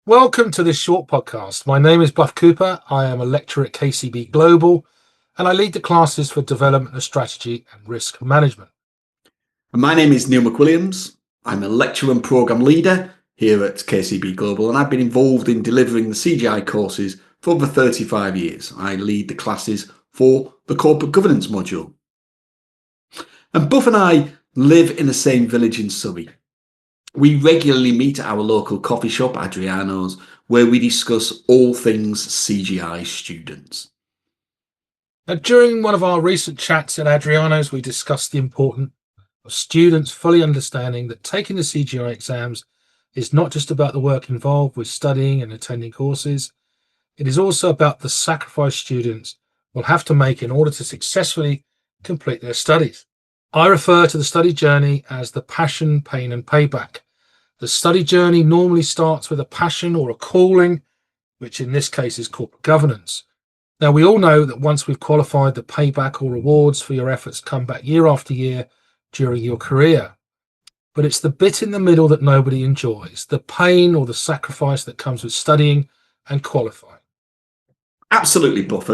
Welcome to this short podcast. My name is Buff Cooper. I am a lecturer at KCB Global and I lead the classes for development of strategy and risk management. And my name is Neil McWilliams. I'm a lecturer and programme leader here at KCB Global, and I've been involved in delivering the CGI courses for over 35 years. I lead the classes for the corporate governance module. And Buff and I live in the same village in Surrey. We regularly meet at our local coffee shop, Adriano's, where we discuss all things CGI students. Now, during one of our recent chats at Adriano's, we discussed the importance of students fully understanding that taking the CGI exams is not just about the work involved with studying and attending courses. It is also about the sacrifice students will have to make in order to successfully complete their studies. I refer to the study journey as the passion, pain, and payback. The study journey normally starts with a passion or a calling, which in this case is corporate governance. Now, we all know that once we've qualified, the payback or rewards for your efforts come back year after year during your career. But it's the bit in the middle that nobody enjoys, the pain or the sacrifice that comes with studying and qualifying. Absolutely, Buff.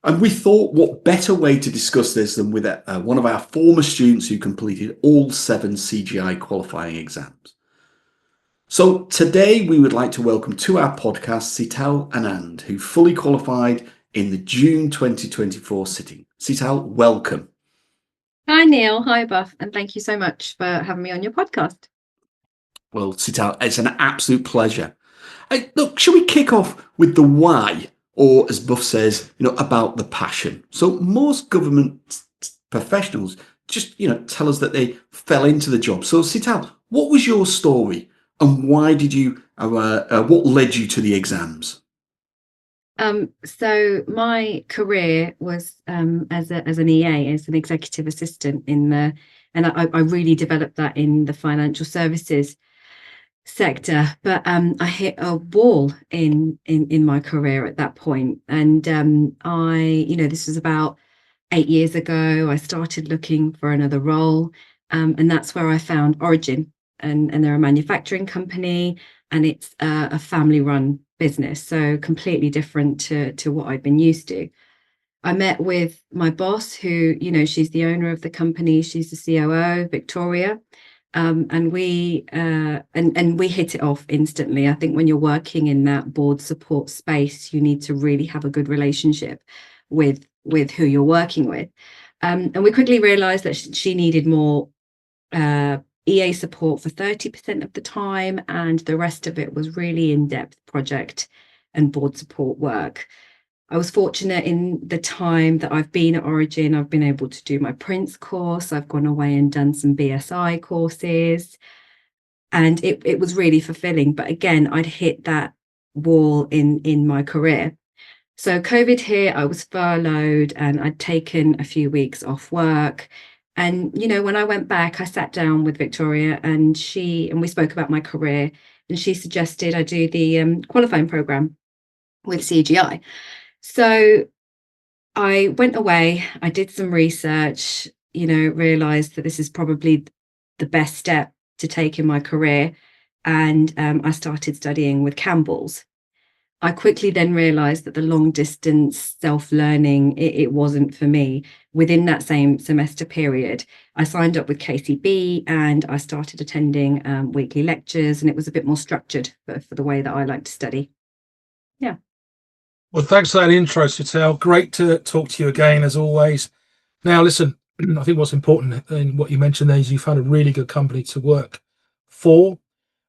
And we thought, what better way to discuss this than with one of our former students who completed all 7 CGI qualifying exams. So today we would like to welcome to our podcast Sital Anand, who fully qualified in the June 2024 sitting. Sital, welcome. Hi Neil, hi Buff, and thank you so much for having me on your podcast. Well, Sital, it's an absolute pleasure. Look, shall we kick off with the why? Or as Buff says, about the passion. So most government professionals just, tell us that they fell into the job. So Sital, what was your story and why did you, what led you to the exams? So my career was as an EA, as an executive assistant and I really developed that in the financial services sector, but I hit a wall in my career at that point, and this was about 8 years ago. I started looking for another role, and that's where I found Origin, and they're a manufacturing company, and it's a family-run business, so completely different to what I'd been used to. I met with my boss, who, she's the owner of the company, she's the COO, Victoria. And we hit it off instantly. I think when you're working in that board support space, you need to really have a good relationship with who you're working with. And we quickly realized that she needed more EA support for 30% of the time, and the rest of it was really in-depth project and board support work. I was fortunate in the time that I've been at Origin, I've been able to do my Prince course. I've gone away and done some BSI courses, and it was really fulfilling. But again, I'd hit that wall in my career. So COVID hit, I was furloughed and I'd taken a few weeks off work. And, when I went back, I sat down with Victoria and we spoke about my career, and she suggested I do the qualifying program with CGI. So I went away, I did some research, realized that this is probably the best step to take in my career. And I started studying with Campbell's. I quickly then realized that the long distance self-learning, it wasn't for me. Within that same semester period, I signed up with KCB and I started attending weekly lectures, and it was a bit more structured for the way that I like to study. Yeah. Well, thanks for that intro, Sital. Great to talk to you again, as always. Now, listen, I think what's important in what you mentioned there is you found a really good company to work for,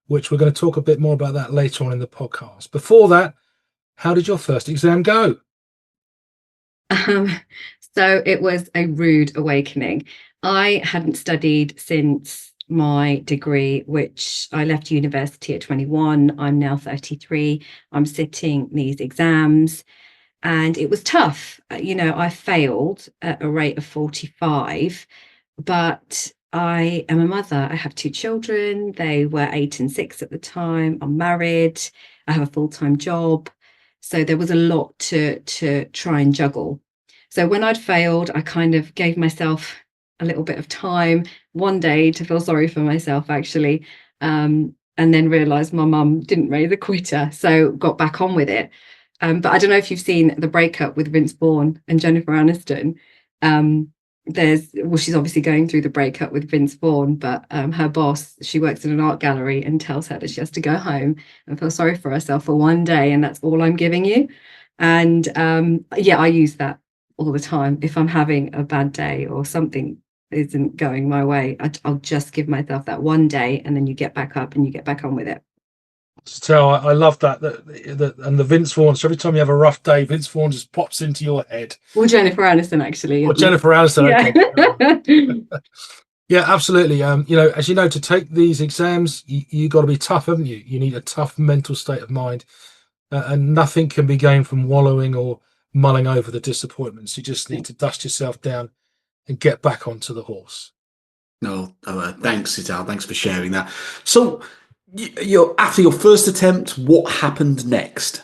which we're going to talk a bit more about that later on in the podcast. Before that, how did your first exam go? So it was a rude awakening. I hadn't studied since my degree, which I left university at 21. I'm now 33. I'm sitting these exams and it was tough. I failed at a rate of 45, but I am a mother. I have 2 children. They were 8 and 6 at the time. I'm married. I have a full-time job. So there was a lot to try and juggle. So when I'd failed, I kind of gave myself a little bit of time one day to feel sorry for myself, actually. and then realised my mum didn't raise a quitter, so got back on with it. But I don't know if you've seen the breakup with Vince Vaughn and Jennifer Aniston. She's obviously going through the breakup with Vince Vaughn, but her boss, she works in an art gallery, and tells her that she has to go home and feel sorry for herself for one day, and that's all I'm giving you. And yeah, I use that all the time. If I'm having a bad day or something isn't going my way, I'll just give myself that one day, and then you get back up and you get back on with it. So I love that, and the Vince Vaughn. So every time you have a rough day, Vince Vaughn just pops into your head. Well, Jennifer Aniston, actually. Or Jennifer Aniston. Yeah. Okay. Yeah, absolutely. As you know, to take these exams, you got to be tough, haven't you? You need a tough mental state of mind, and nothing can be gained from wallowing or mulling over the disappointments. You just need to dust yourself down and get back onto the horse. No, thanks, Sital. Thanks for sharing that. So, after your first attempt, what happened next?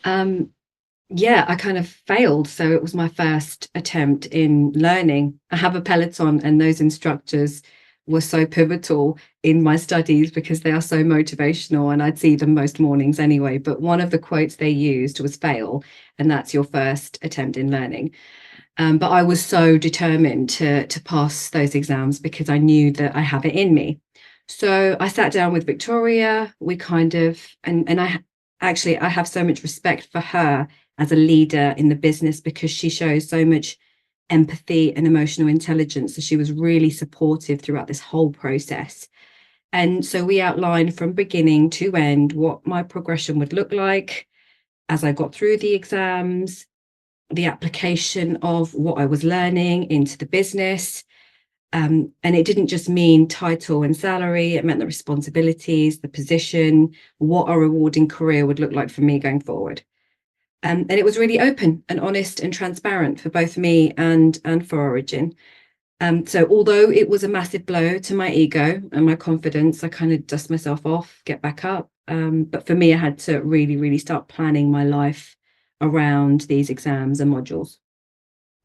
Yeah, I kind of failed. So it was my first attempt in learning. I have a Peloton, and those instructors were so pivotal in my studies because they are so motivational, and I'd see them most mornings anyway. But one of the quotes they used was fail, and that's your first attempt in learning. But I was so determined to pass those exams because I knew that I have it in me. So I sat down with Victoria. We kind of, and I have so much respect for her as a leader in the business because she shows so much empathy and emotional intelligence. So she was really supportive throughout this whole process. And so we outlined from beginning to end what my progression would look like as I got through the exams, the application of what I was learning into the business. And it didn't just mean title and salary, it meant the responsibilities, the position, what a rewarding career would look like for me going forward. And it was really open and honest and transparent for both me and for Origin. So although it was a massive blow to my ego and my confidence, I kind of dust myself off, get back up. But for me, I had to really, really start planning my life around these exams and modules.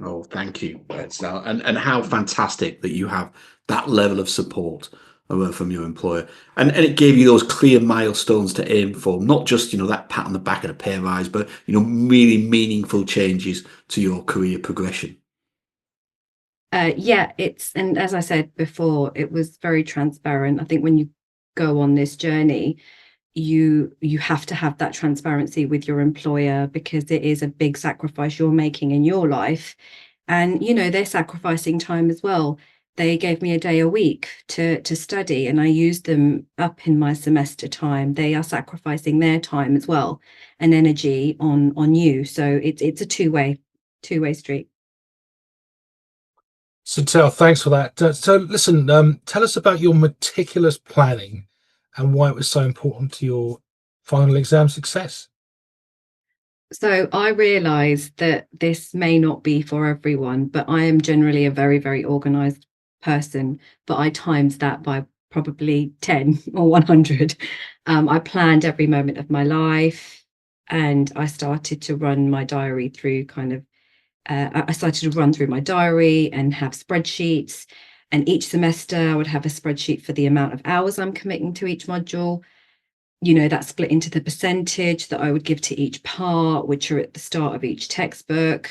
Oh, thank you, Sital. And how fantastic that you have that level of support from your employer, and it gave you those clear milestones to aim for, not just that pat on the back and a pay rise, but really meaningful changes to your career progression. Yeah, and as I said before, it was very transparent. I think when you go on this journey, you have to have that transparency with your employer because it is a big sacrifice you're making in your life, and they're sacrificing time as well. They gave me a day a week to study, and I used them up in my semester time. They are sacrificing their time as well and energy on you, so it's a two-way street. So, thanks for that. So, listen, tell us about your meticulous planning and why it was so important to your final exam success. So I realize that this may not be for everyone, but I am generally a very, very organized person, but I times that by probably 10 or 100. I planned every moment of my life, and I started to run my diary through I started to run through my diary and have spreadsheets. And each semester I would have a spreadsheet for the amount of hours I'm committing to each module. That's split into the percentage that I would give to each part, which are at the start of each textbook.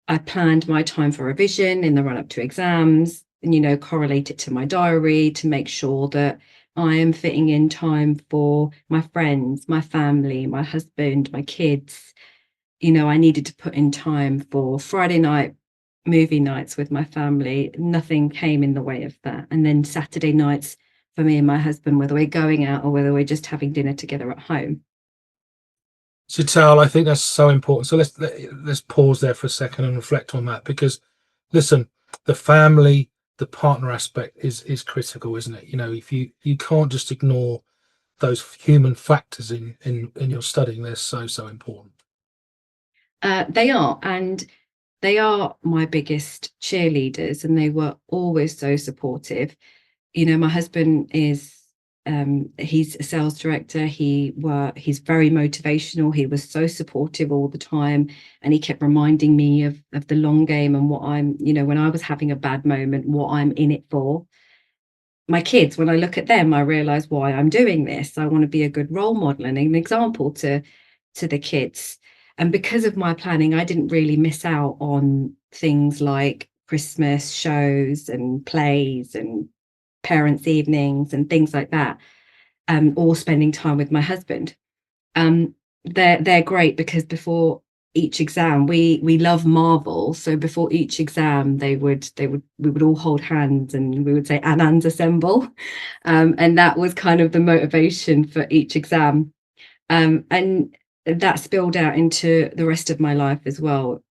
I planned my time for revision in the run up to exams and, correlate it to my diary to make sure that I am fitting in time for my friends, my family, my husband, my kids. I needed to put in time for Friday night movie nights with my family. Nothing came in the way of that. And then Saturday nights for me and my husband, whether we're going out or whether we're just having dinner together at home. So, Tal, I think that's so important. So let's pause there for a second and reflect on that, because listen, the family, the partner aspect is critical, isn't it? If you can't just ignore those human factors in your studying, they're so important. They are, and they are my biggest cheerleaders, and they were always so supportive. My husband is he's a sales director. He's very motivational. He was so supportive all the time, and he kept reminding me of the long game and what I'm, when I was having a bad moment, what I'm in it for. my kids, when I look at them, I realize why I'm doing this. I want to be a good role model and an example to the kids. And because of my planning, I didn't really miss out on things like Christmas shows and plays and parents' evenings and things like that, or spending time with my husband. They're great because before each exam, we love Marvel, so before each exam we would all hold hands and we would say Anans assemble, and that was kind of the motivation for each exam, and that spilled out into the rest of my life as well.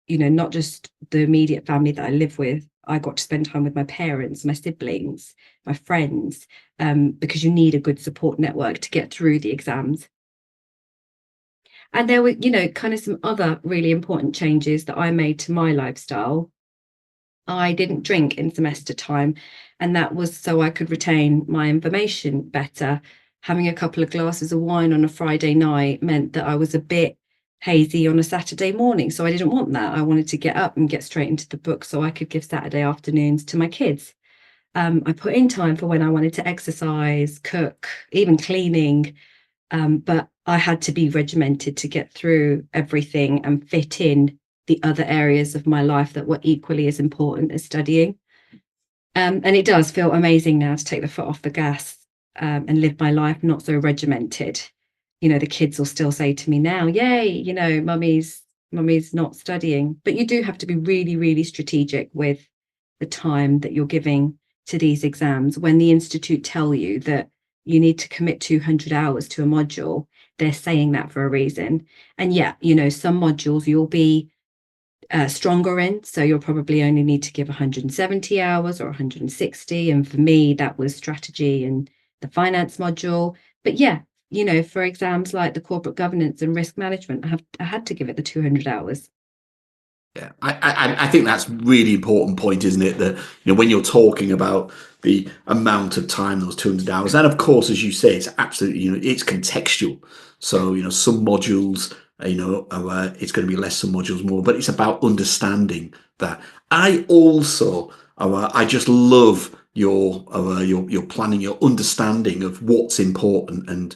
You know, not just the immediate family that I live with. I got to spend time with my parents, my siblings, my friends, because you need a good support network to get through the exams. And there were, you know, kind of some other really important changes that I made to my lifestyle. I didn't drink in semester time, and that was so I could retain my information better. Having a couple of glasses of wine on a Friday night meant that I was a bit hazy on a Saturday morning. So I didn't want that. I wanted to get up and get straight into the book so I could give Saturday afternoons to my kids. I put in time for when I wanted to exercise, cook, even cleaning. But I had to be regimented to get through everything and fit in the other areas of my life that were equally as important as studying. And it does feel amazing now to take the foot off the gas, and live my life not so regimented. You know, the kids will still say to me now, yay, you know, mummy's not studying. But you do have to be really, really strategic with the time that you're giving to these exams. When the institute tell you that you need to commit 200 hours to a module, they're saying that for a reason. And yeah, you know, some modules you'll be stronger in, so you'll probably only need to give 170 hours or 160. And for me, that was strategy and the finance module. But yeah, you know, for exams like the corporate governance and risk management, I had to give it the 200 hours. Yeah, I think that's really important point, isn't it? That, you know, when you're talking about the amount of time, those 200 hours, and of course, as you say, it's absolutely, you know, it's contextual. So, you know, some modules, you know, it's going to be less, some modules more, but it's about understanding that. I also, I just love your planning, your understanding of what's important, and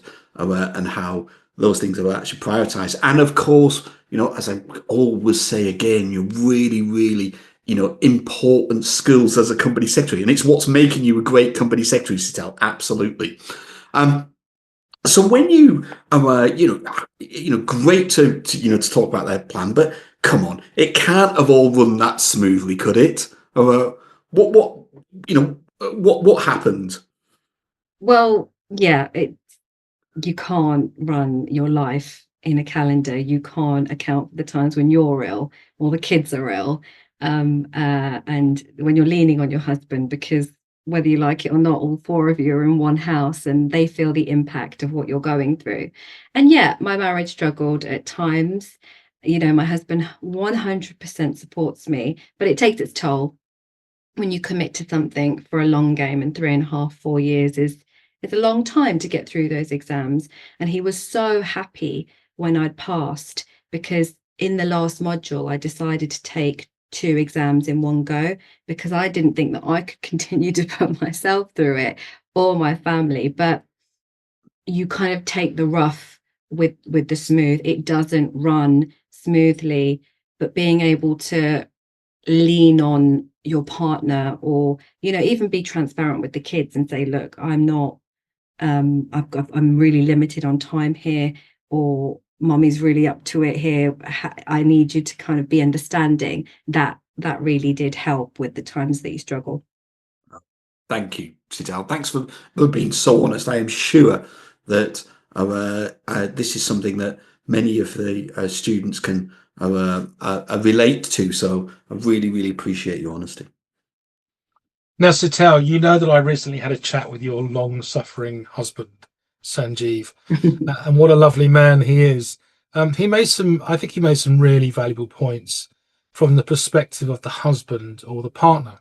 how those things are actually prioritized. And of course, you know, as I always say again, you're really, really, you know, important skills as a company secretary. And it's what's making you a great company secretary, Sital. Absolutely. So when you, great to talk about their plan, but come on, it can't have all run that smoothly, could it? What happened? Well, yeah, you can't run your life in a calendar. You can't account for the times when you're ill or the kids are ill, and when you're leaning on your husband, because whether you like it or not, all four of you are in one house and they feel the impact of what you're going through. And yeah, my marriage struggled at times. You know, my husband 100% supports me, but it takes its toll when you commit to something for a long game, and 3.5, 4 years is it's a long time to get through those exams. And he was so happy when I'd passed, because in the last module, I decided to take 2 exams in one go, because I didn't think that I could continue to put myself through it or my family. But you kind of take the rough with the smooth. It doesn't run smoothly, but being able to lean on your partner, or, you know, even be transparent with the kids and say, look, I'm not I'm really limited on time here, or mommy's really up to it here. I need you to kind of be understanding. That really did help with the times that you struggle. Thank you, Sital. Thanks for being so honest. I am sure that this is something that many of the students can relate to. So I really, really appreciate your honesty. Now, Sital, you know that I recently had a chat with your long-suffering husband, Sanjeev, and what a lovely man he is. I think he made some really valuable points from the perspective of the husband or the partner.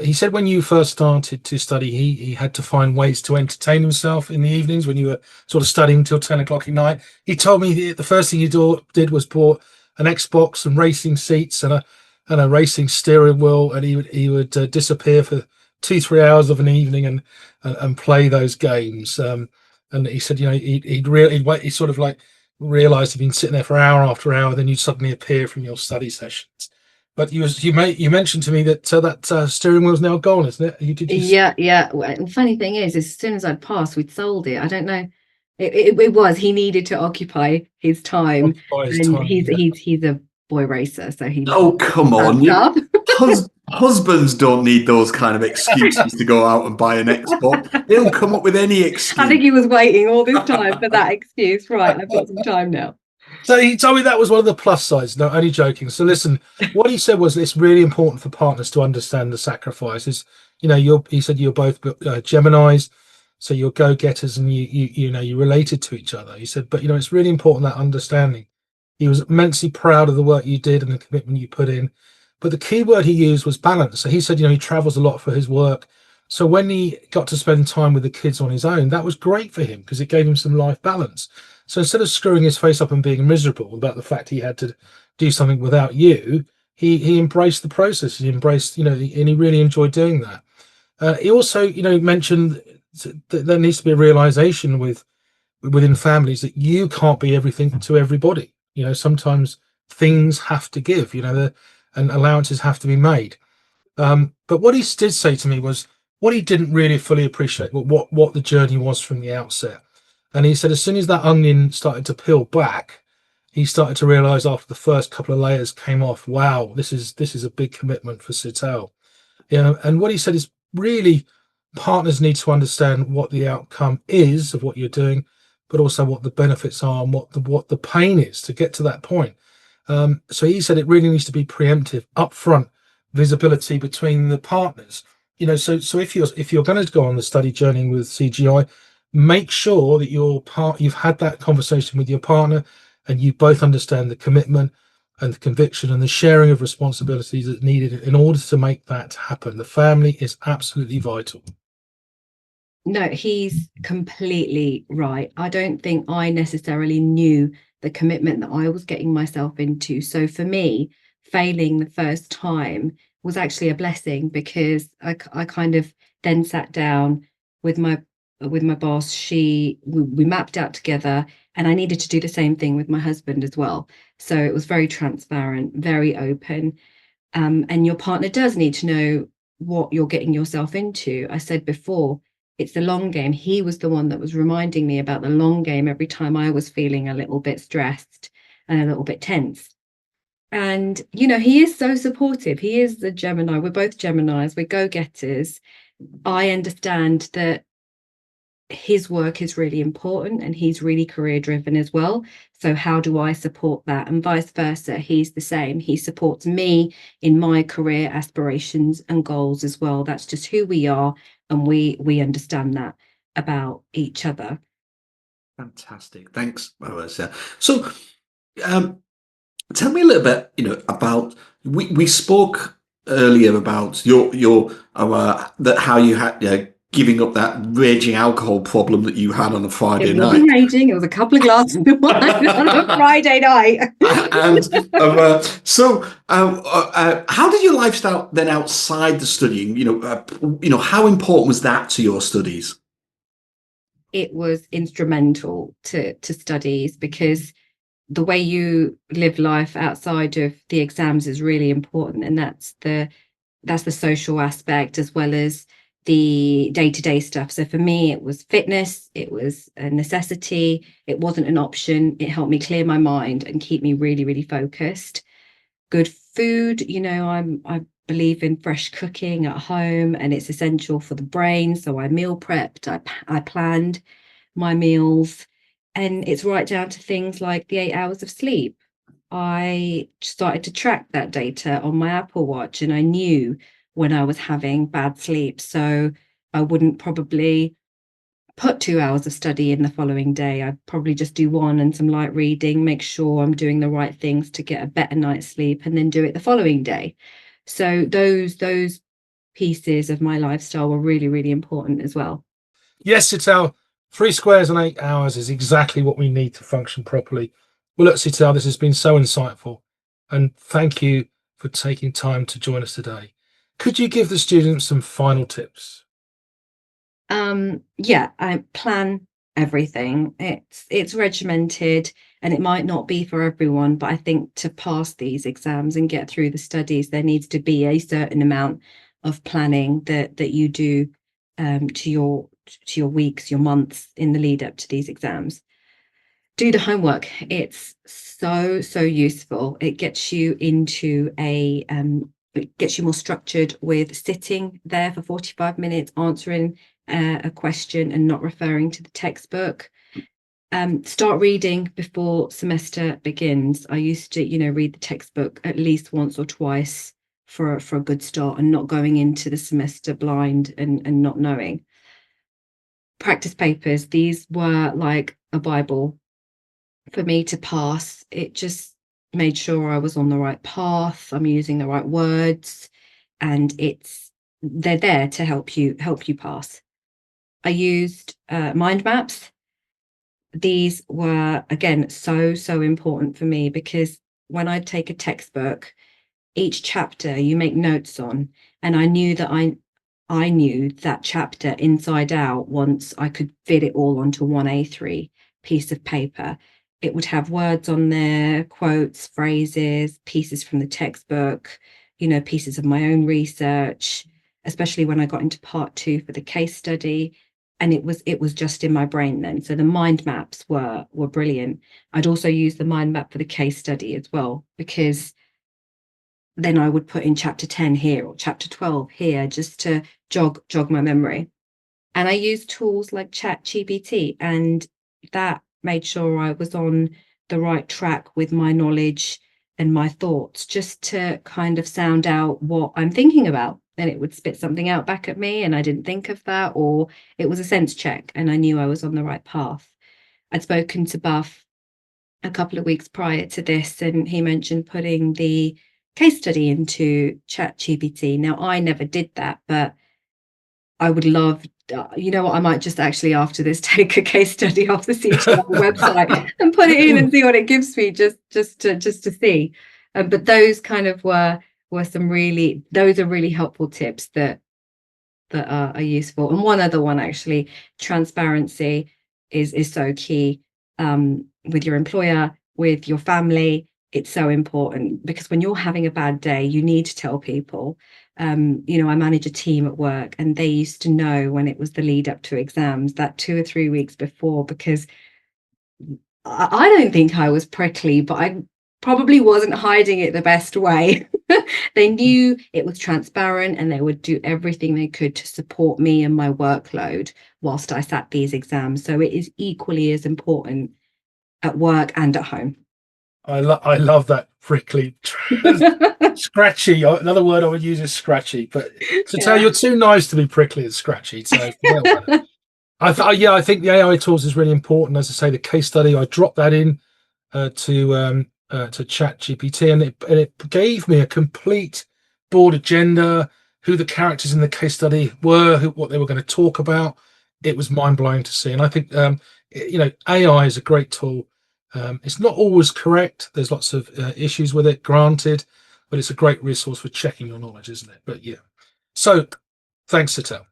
He said when you first started to study, he had to find ways to entertain himself in the evenings when you were sort of studying till 10 o'clock at night. He told me the first thing he did was bought an Xbox and racing seats and a racing steering wheel, and he would disappear for 2-3 hours of an evening and play those games. And he said, you know, he sort of like realized he'd been sitting there for hour after hour, then you'd suddenly appear from your study sessions. But you mentioned to me that that steering wheel's now gone, isn't it? Yeah. Well, the funny thing is, as soon as I'd passed, we'd sold it. I don't know. It was, he needed to occupy his time, and he's a boy racer, so he. Oh, come on! Husbands don't need those kind of excuses to go out and buy an Xbox. They'll come up with any excuse. I think he was waiting all this time for that excuse. Right, I've got some time now. So he told me that was one of the plus sides. No, only joking. So listen, what he said was it's really important for partners to understand the sacrifices. You know, he said you're both Geminis, so you're go-getters, and you know, you related to each other. He said, but you know, it's really important, that understanding. He was immensely proud of the work you did and the commitment you put in. But the key word he used was balance. So he said, you know, he travels a lot for his work. So when he got to spend time with the kids on his own, that was great for him because it gave him some life balance. So instead of screwing his face up and being miserable about the fact he had to do something without you, he embraced the process. He embraced, you know, and he really enjoyed doing that. He also, you know, mentioned that there needs to be a realization within families that you can't be everything to everybody. You know, sometimes things have to give, you know, and allowances have to be made. But what he did say to me was what he didn't really fully appreciate, what the journey was from the outset. And he said as soon as that onion started to peel back, he started to realize after the first couple of layers came off, wow, this is a big commitment for Sital. You know, and what he said is really partners need to understand what the outcome is of what you're doing, but also what the benefits are and what the pain is to get to that point. So he said it really needs to be preemptive, upfront visibility between the partners. You know, so if you're going to go on the study journey with CGI, make sure that you've had that conversation with your partner, and you both understand the commitment and the conviction and the sharing of responsibilities that's needed in order to make that happen. The family is absolutely vital. No, he's completely right. I don't think I necessarily knew the commitment that I was getting myself into. So for me, failing the first time was actually a blessing, because I kind of then sat down with my boss. We mapped out together, and I needed to do the same thing with my husband as well. So it was very transparent, very open. And your partner does need to know what you're getting yourself into. I said before, it's the long game. He was the one that was reminding me about the long game every time I was feeling a little bit stressed and a little bit tense. And, you know, he is so supportive. He is the Gemini. We're both Geminis. We're go-getters. I understand that his work is really important, and he's really career driven as well. So how do I support that? And vice versa, he's the same. He supports me in my career aspirations and goals as well. That's just who we are, and we understand that about each other. Fantastic, thanks, Marissa. So tell me a little bit, you know, about we spoke earlier about your that how you had giving up that raging alcohol problem that you had on a Friday night. It wasn't raging, it was a couple of glasses of wine on a Friday night. And so how did your lifestyle then outside the studying, you know, how important was that to your studies? It was instrumental to studies, because the way you live life outside of the exams is really important, and that's the social aspect as well as the day-to-day stuff. So for me, it was fitness, it was a necessity, it wasn't an option. It helped me clear my mind and keep me really, really focused. Good food, you know, I believe in fresh cooking at home, and it's essential for the brain. So I meal prepped, I planned my meals, and it's right down to things like the 8 hours of sleep. I started to track that data on my Apple Watch, and I knew when I was having bad sleep, so I wouldn't probably put 2 hours of study in the following day. I'd probably just do 1 and some light reading, make sure I'm doing the right things to get a better night's sleep, and then do it the following day. So those pieces of my lifestyle were really, really important as well. Yes, Sital, 3 squares and 8 hours is exactly what we need to function properly. Well, look, Sital, this has been so insightful, and thank you for taking time to join us today. Could you give the students some final tips? Yeah, I plan everything. It's regimented, and it might not be for everyone, but I think to pass these exams and get through the studies, there needs to be a certain amount of planning that you do to your weeks, your months in the lead up to these exams. Do the homework. It's so useful. It gets you into it gets you more structured with sitting there for 45 minutes answering a question and not referring to the textbook. Start reading before semester begins. I used to, read the textbook at least once or twice for a good start, and not going into the semester blind and not knowing. Practice papers. These were like a Bible for me to pass. It just made sure I was on the right path. I'm using the right words, and they're there to help you pass. I used mind maps. These were, again, so important for me, because when I'd take a textbook, each chapter you make notes on, and I knew that I knew that chapter inside out once I could fit it all onto one A3 piece of paper. It would have words on there, quotes, phrases, pieces from the textbook, pieces of my own research, especially when I got into part 2 for the case study. And it was just in my brain then. So the mind maps were brilliant. I'd also use the mind map for the case study as well, because then I would put in chapter 10 here or chapter 12 here, just to jog my memory. And I used tools like ChatGPT, and that made sure I was on the right track with my knowledge and my thoughts, just to kind of sound out what I'm thinking about. And it would spit something out back at me, and I didn't think of that, or it was a sense check and I knew I was on the right path. I'd spoken to Buff a couple of weeks prior to this, and he mentioned putting the case study into ChatGPT. Now, I never did that, but I would love, you know what, I might just actually after this take a case study off the CGI website and put it in and see what it gives me, just to see. But those kind of were some those are really helpful tips that are useful. And one other one, actually, transparency is so key with your employer, with your family. It's so important, because when you're having a bad day, you need to tell people. I manage a team at work, and they used to know when it was the lead up to exams, that 2 or 3 weeks before, because I don't think I was prickly, but I probably wasn't hiding it the best way. They knew it was transparent, and they would do everything they could to support me and my workload whilst I sat these exams. So it is equally as important at work and at home. I love that prickly, scratchy. Another word I would use is scratchy. But tell you're too nice to be prickly and scratchy. So I think the AI tools is really important. As I say, the case study, I dropped that in to ChatGPT, and it gave me a complete board agenda, who the characters in the case study were, what they were going to talk about. It was mind blowing to see, and I think AI is a great tool. It's not always correct. There's lots of issues with it, granted, but it's a great resource for checking your knowledge, isn't it? But yeah. So thanks, Sital.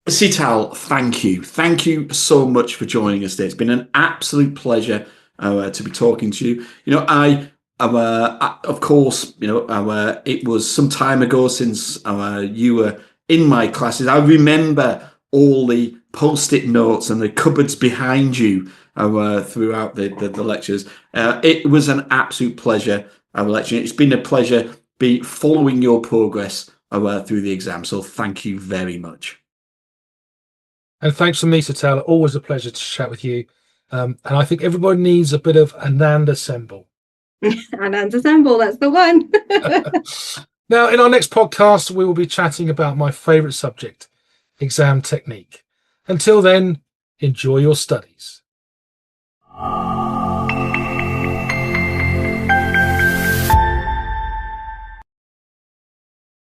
Sital, thank you. Thank you so much for joining us today. It's been an absolute pleasure to be talking to you. Of course, it was some time ago since you were in my classes. I remember all the post-it notes and the cupboards behind you throughout the lectures. It was an absolute pleasure lecturing. It's been a pleasure following your progress through the exam. So thank you very much. And thanks from me, Sital. Always a pleasure to chat with you. And I think everybody needs a bit of Anand Assemble. Anand Assemble, that's the one. Now, in our next podcast, we will be chatting about my favourite subject, exam technique. Until then, enjoy your studies.